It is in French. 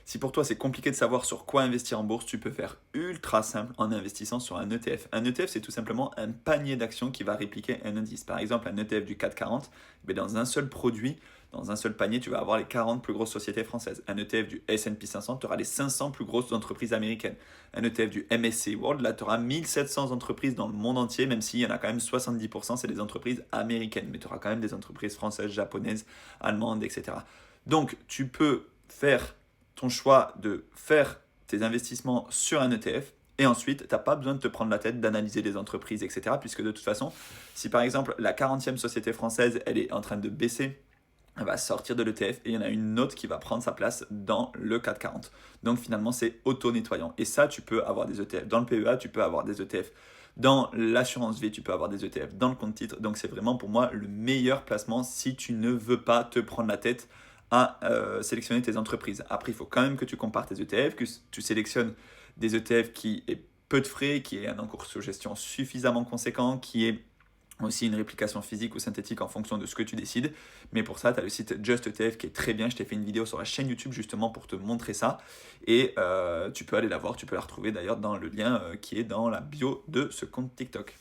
Si pour toi c'est compliqué de savoir sur quoi investir en bourse, tu peux faire ultra simple en investissant sur un ETF. Un ETF, c'est tout simplement un panier d'actions qui va répliquer un indice. Par exemple, un ETF du CAC 40, mais dans un seul produit, dans un seul panier, tu vas avoir les 40 plus grosses sociétés françaises. Un ETF du S&P 500, tu auras les 500 plus grosses entreprises américaines. Un ETF du MSCI World, là, tu auras 1700 entreprises dans le monde entier, même s'il y en a quand même 70%, c'est des entreprises américaines. Mais tu auras quand même des entreprises françaises, japonaises, allemandes, etc. Donc, tu peux faire ton choix de faire tes investissements sur un ETF. Et ensuite, tu n'as pas besoin de te prendre la tête d'analyser les entreprises, etc. Puisque de toute façon, si par exemple la 40e société française, elle est en train de baisser, elle va sortir de l'ETF et il y en a une autre qui va prendre sa place dans le 440. Donc finalement, c'est auto-nettoyant. Et ça, tu peux avoir des ETF. Dans le PEA, tu peux avoir des ETF. Dans l'assurance vie, tu peux avoir des ETF. Dans le compte titre. Donc c'est vraiment pour moi le meilleur placement si tu ne veux pas te prendre la tête à sélectionner tes entreprises. Après, il faut quand même que tu compares tes ETF, que tu sélectionnes des ETF qui aient peu de frais, qui aient un encours sous gestion suffisamment conséquent, qui aient aussi une réplication physique ou synthétique en fonction de ce que tu décides. Mais pour ça, tu as le site Just ETF qui est très bien. Je t'ai fait une vidéo sur la chaîne YouTube justement pour te montrer ça. Et tu peux aller la voir, tu peux la retrouver d'ailleurs dans le lien qui est dans la bio de ce compte TikTok.